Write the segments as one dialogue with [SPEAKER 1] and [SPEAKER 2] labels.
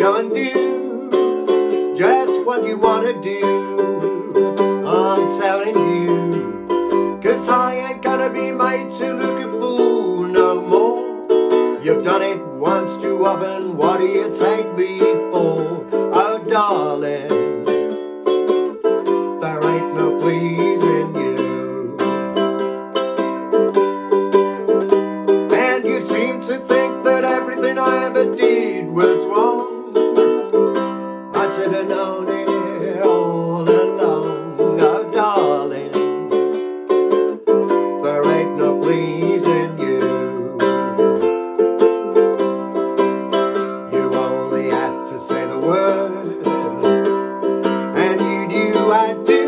[SPEAKER 1] go and do just what you want to do. I'm telling you, 'cause I ain't gonna be made to look a fool no more. You've done it once too often, what do you take me for? Oh darling, there ain't no pleasing you. And you seem to think that everything I ever did was wrong. I should have known it all along. Oh darling, there ain't no pleasing you. You only had to say the word, and you knew I'd do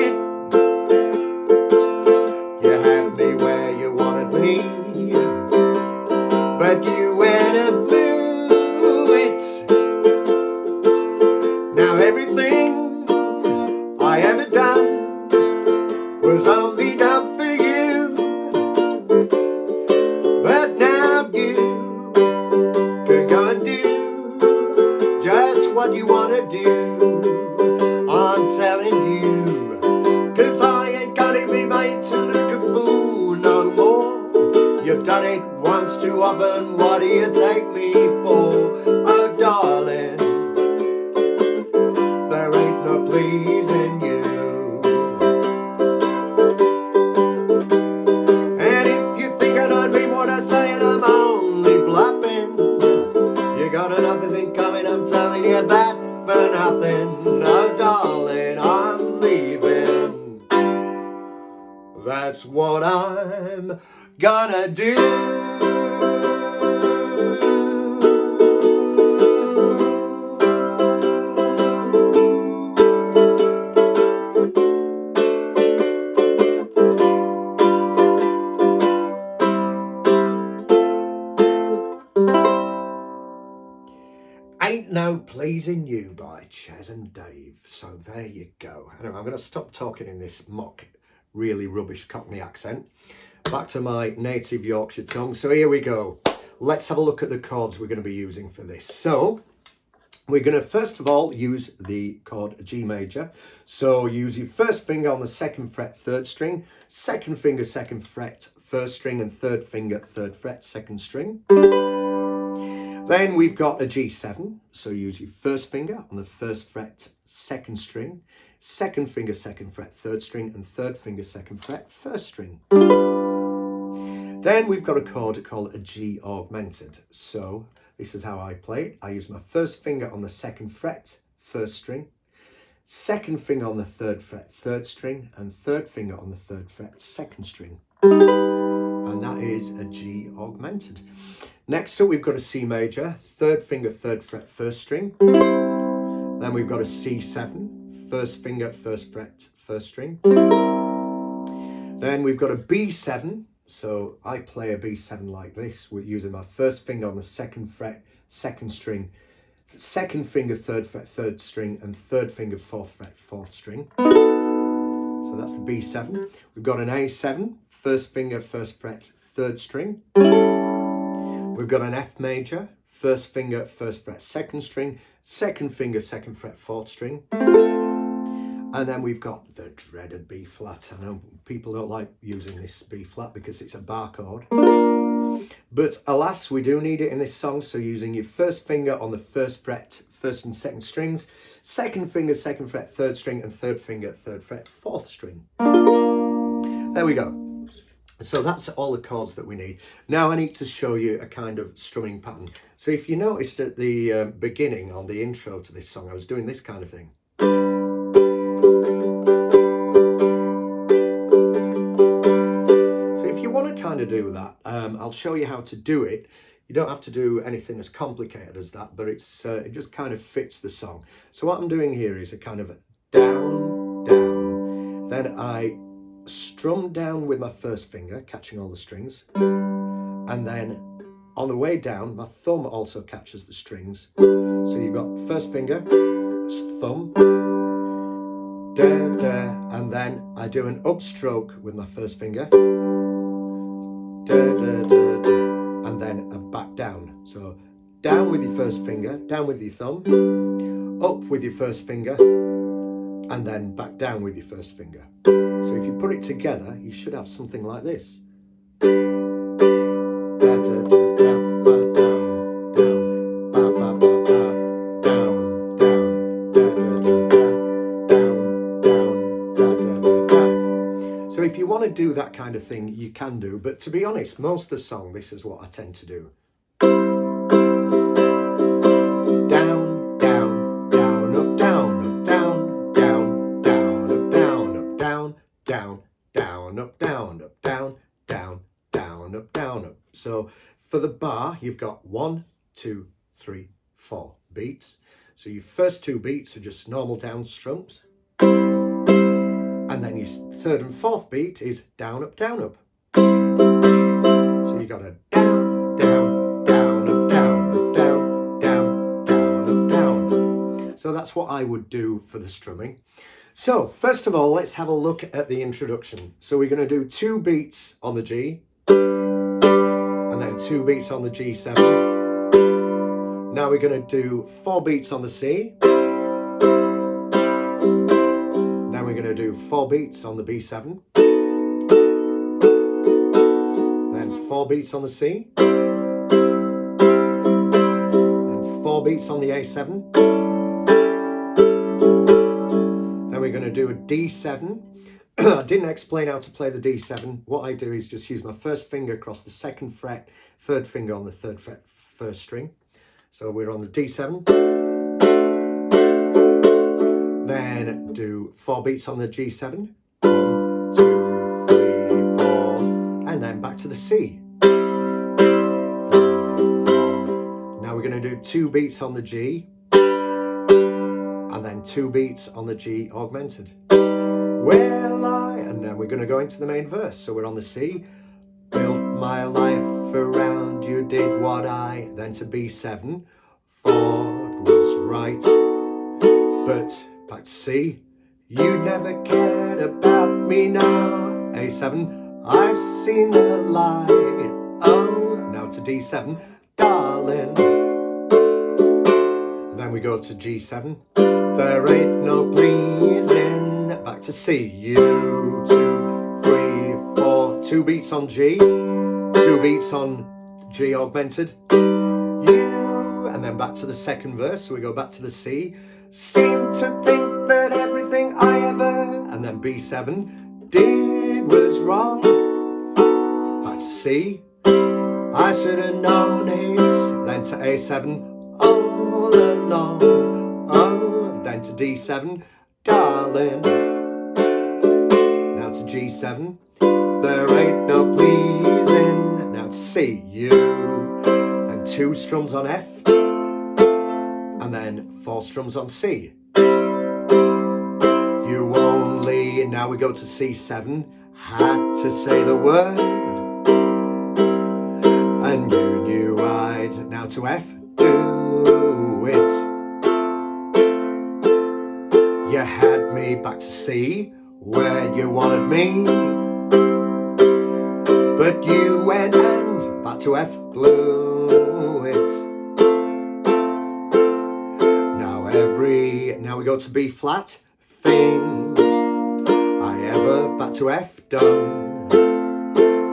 [SPEAKER 1] it. You had me where you wanted me, but you went and blew it. Now everything I ever done was only done for you, but now you can go and do just what you want to do. I'm telling you, 'cause I ain't gonna be made to look a fool no more. You've done it once too often, what do you take me for? Oh darling, there ain't no pleasing you. And if you think I don't mean what I'm saying, I'm only bluffing. You got another thing coming, I'm telling you that for nothing. Oh darling, I'm leaving. That's what I'm gonna do. Ain't No Pleasing You by Ches and Dave. So there you go. Anyway, I'm going to stop talking in this mock, really rubbish Cockney accent. Back to my native Yorkshire tongue. So here we go. Let's have a look at the chords we're going to be using for this. So we're going to first of all use the chord G major. So use your first finger on the second fret, third string, second finger, second fret, first string, and third finger, third fret, second string. Then we've got a G7, so use your first finger on the first fret, second string, second finger, second fret, third string, and third finger, second fret, first string. Then we've got a chord called a G augmented. So this is how I play it. I use my first finger on the second fret, first string, second finger on the third fret, third string, and third finger on the third fret, second string. And that is a G augmented. Next up, we've got a C major, third finger, third fret, first string. Then we've got a C7, first finger, first fret, first string. Then we've got a B7. So I play a B7 like this, with using my first finger on the second fret, second string, second finger, third fret, third string, and third finger, fourth fret, fourth string. So that's the B7. We've got an A7, first finger, first fret, third string. We've got an F major, first finger, first fret, second string, second finger, second fret, fourth string. And then we've got the dreaded B flat. I know people don't like using this B flat because it's a bar chord. But alas, we do need it in this song. So using your first finger on the first fret, first and second strings, second finger, second fret, third string, and third finger, third fret, fourth string. There we go. So that's all the chords that we need. Now I need to show you a kind of strumming pattern. So if you noticed at the beginning, on the intro to this song, I was doing this kind of thing. So if you want to kind of do that, I'll show you how to do it. You don't have to do anything as complicated as that, but it just kind of fits the song. So what I'm doing here is a kind of down, down. Then I strum down with my first finger, catching all the strings, and then on the way down my thumb also catches the strings. So you've got first finger, thumb, da, da, and then I do an upstroke with my first finger, da, da, da, da, and then a back down. So down with your first finger, down with your thumb, up with your first finger, and then back down with your first finger. So if you put it together, you should have something like this. So if you want to do that kind of thing, you can do, but to be honest, most of the song, this is what I tend to do. Down, down, down, up, down, up, down, down, down, up, down, up, down, down, down, up, down, up, down, down, down, up, down, up. So for the bar, you've got 1, 2, 3, 4 beats. So your first 2 beats are just normal down strums. And then your third and fourth beat is down, up, down, up. So you got a down, down, down, up, down, up, down, down, down, up, down. So that's what I would do for the strumming. So first of all, let's have a look at the introduction. So we're going to do 2 beats on the G, and then 2 beats on the G7. Now we're going to do 4 beats on the C. We're going to do 4 beats on the B7, then 4 beats on the C, then 4 beats on the A7, then we're going to do a D7. I didn't explain how to play the D7. What I do is just use my first finger across the 2nd fret, 3rd finger on the 3rd fret, 1st string. So we're on the D7. Then do 4 beats on the G7, 1, 2, 3, 4, and then back to the C, 3, 4. Now we're going to do 2 beats on the G, and then 2 beats on the G augmented. And then we're going to go into the main verse. So we're on the C, built my life around you, did what I, then to B7, thought was right, but back to C, you never cared about me now. A7, I've seen the light. Oh, now to D7, darling. And then we go to G7, there ain't no pleasing. Back to C, you, 2, 3, 4, 2 beats on G, 2 beats on G augmented, you, and then back to the 2nd verse. So we go back to the C, seem to think that everything I ever, and then B7, did was wrong. Back to C, I should have known it. Then to A7, all along. Oh, then to D7, darling. Now to G7, there ain't no pleasing. Now to C, you, and 2 strums on F, and then 4 strums on C. You only, now we go to C7, had to say the word, and you knew I'd, now to F, do it. You had me, back to C, where you wanted me, but you went and, back to F, blew it. Now we go to B flat, thing I ever, back to F, done,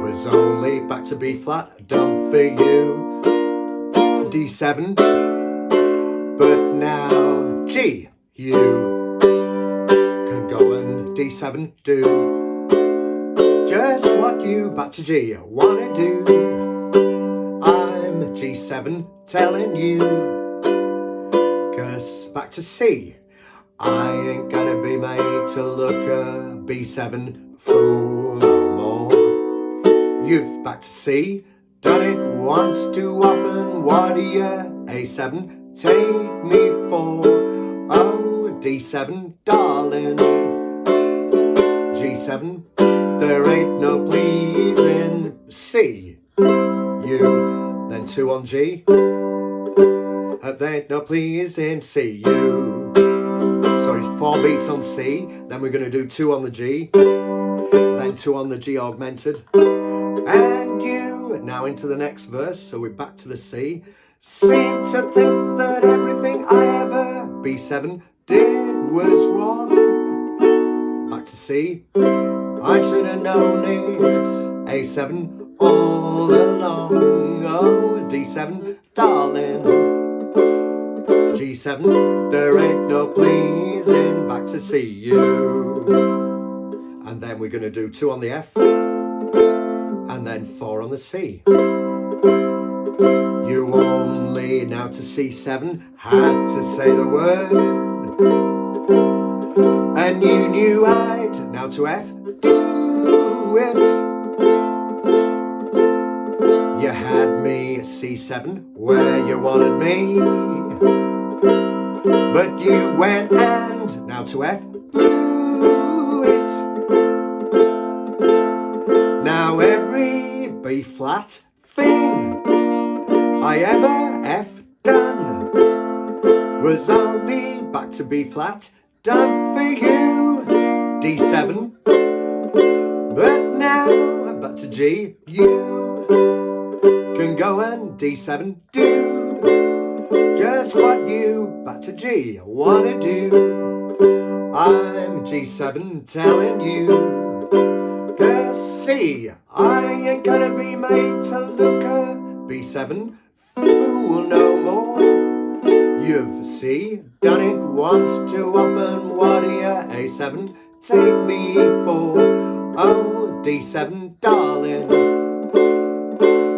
[SPEAKER 1] was only, back to B flat, done for you. D7, but now G, you can go and D7 do just what you, back to G, wanna do. I'm G7 telling you, 'cause back to C, I ain't gonna be made to look a B7 fool no more. You've, back to C, done it once too often. What do you, A7, take me for? Oh, D7, darling. G7, there ain't no pleasing. C, you, then 2 on G. There ain't no pleasing. C, you. So it's 4 beats on C, then we're going to do 2 on the G, then 2 on the G augmented, and you. Now into the next verse, so we're back to the C. seem to think that everything I ever B7 did was wrong. Back to C. I should have known it. A7 all along. Oh, D7, darling. G7, there ain't no pleasing. Back to C, you. And then we're going to do 2 on the F. And then 4 on the C. You only, now to C7, had to say the word. And you knew I'd, now to F, do it. You had me C7 where you wanted me, but you went and, now to F, blew it. Now every B flat thing I ever F done was only back to B flat done for you, D7. But now I'm back to G, you can go and D7 do just what you back to G wanna do. I'm G7 telling you. Cause C, I ain't gonna be made to look a B7 fool no more. You've C, done it once too often. What do you A7 take me for? Oh, D7, darling.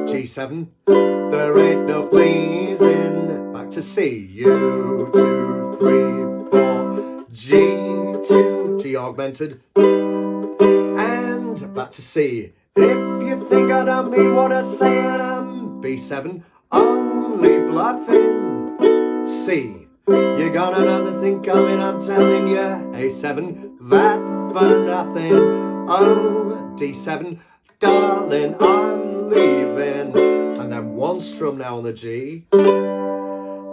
[SPEAKER 1] G7, there ain't no pleasing. Back to C, U, 2, 3, 4, G2, G augmented. And back to C. If you think I don't mean what I say, and I'm B7 only bluffing. C, you got another thing coming, I'm telling you. A7, that for nothing. Oh, D7, darling, I'm leaving. And then 1 strum now on the G.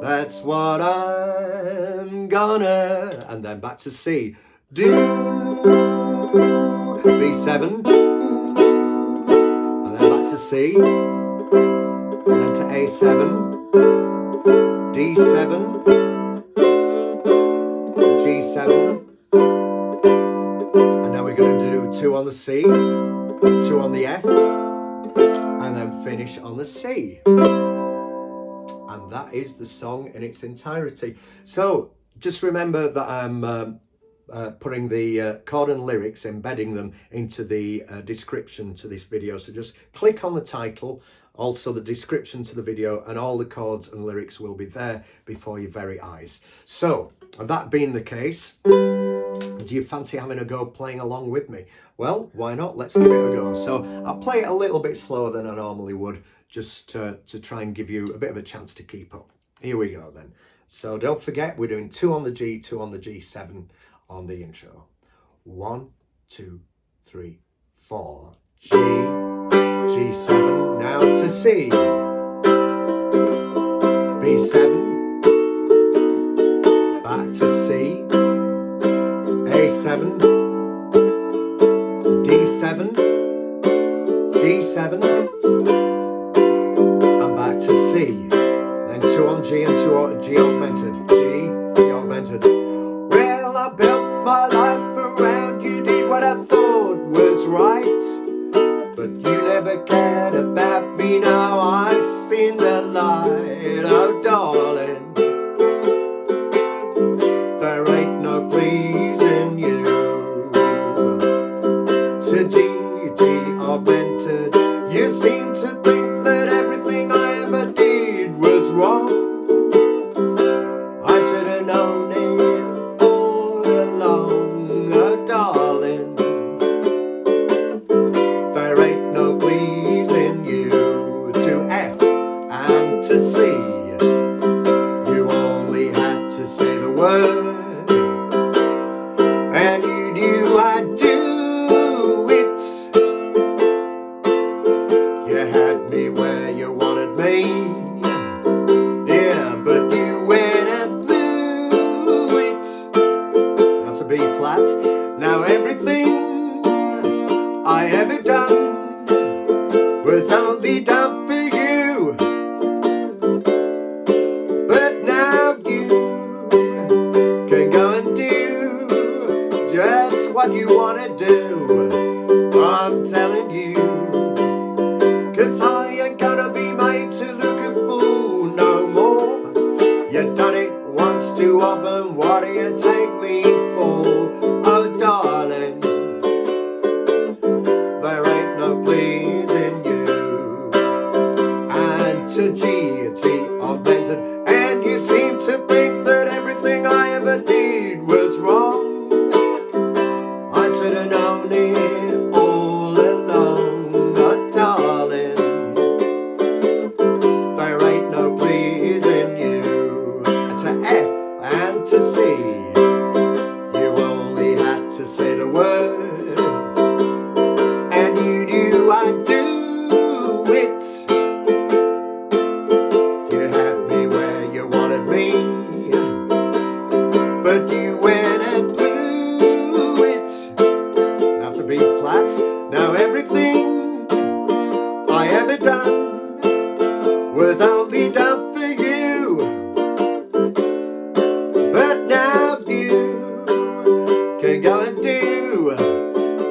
[SPEAKER 1] That's what I'm gonna. And then back to C. Do B7, and then back to C, and then to A7, D7, G7, and now we're going to do 2 on the C, 2 on the F, and then finish on the C. And that is the song in its entirety. So just remember that I'm putting the chord and lyrics, embedding them into the description to this video. So just click on the title, also the description to the video, and all the chords and lyrics will be there before your very eyes. So that being the case, do you fancy having a go playing along with me? Well, why not? Let's give it a go. So I'll play it a little bit slower than I normally would, just to try and give you a bit of a chance to keep up. Here we go then. So don't forget, we're doing 2 on the G, 2 on the G7 on the intro. 1, 2, 3, 4. G, G7, now to C. B7, back to C. A7, D7, G7, and back to C. Then 2 on G and 2 on G augmented. G augmented. Well, I built my life around you, did what I thought was right, but you never cared about me. Now I've seen the light, oh darling. There ain't no pleasing you. To G augmented. You seem to think that everything I ever did was wrong. I should have known it all along, oh darling. There ain't no pleasing you. To F and to C, you only had to say the word, and you knew I'd do it. You had me where you wanted me, yeah, but you went and blew it. Now to B flat. Now everything I ever done was only done for you. what you wanna do, I'm telling you. 'Cause I ain't gonna be made to look a fool no more. You done it once too often, what do you take me for? Oh darling, there ain't no pleasing you. And to G augmented, and you seem to think that everything I ever did was wrong. I should have known it all along, oh darling, there ain't no pleasing you. And to F and to C, you only had to say the word, and you knew I'd do it. You had me where you wanted me, but you went and blew it. Now to B flat, now everything I ever done was only done for you. But now you can go and do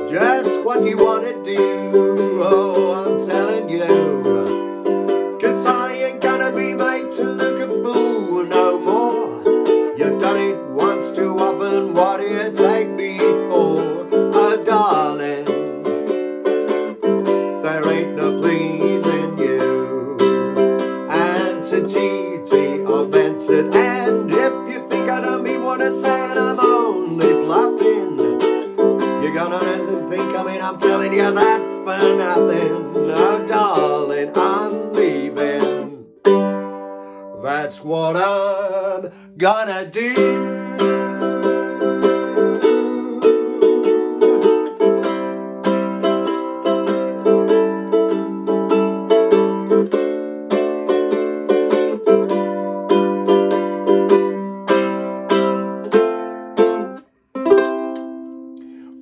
[SPEAKER 1] just what you want to do. Oh, I'm telling you, 'cause I ain't gonna be made to look a fool no more. You've done it once too often, what do you take me for? Oh darling, there ain't no pleasing you. And to G augmented, and if you think I don't mean what I said, I'm only bluffing. You're gonna think, I'm telling you that for nothing. Oh darling, I'm leaving. That's what I'm gonna do.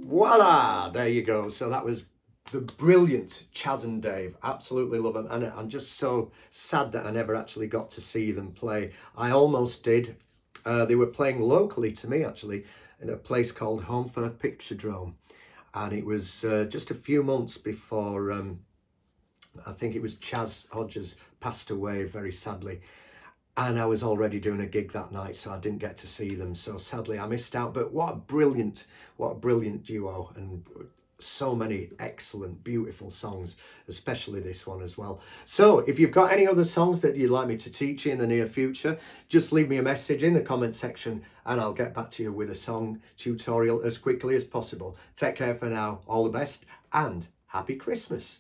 [SPEAKER 1] Voila, there you go. So that was the brilliant Chaz and Dave. Absolutely love them, and I'm just so sad that I never actually got to see them play. I almost did. They were playing locally to me actually in a place called Holmfirth Picturedrome, and it was just a few months before I think it was Chaz Hodges passed away very sadly. And I was already doing a gig that night, so I didn't get to see them. So sadly, I missed out. But what a brilliant duo, and so many excellent, beautiful songs, especially this one as well. So if you've got any other songs that you'd like me to teach you in the near future, just leave me a message in the comment section and I'll get back to you with a song tutorial as quickly as possible. Take care for now. All the best and happy Christmas.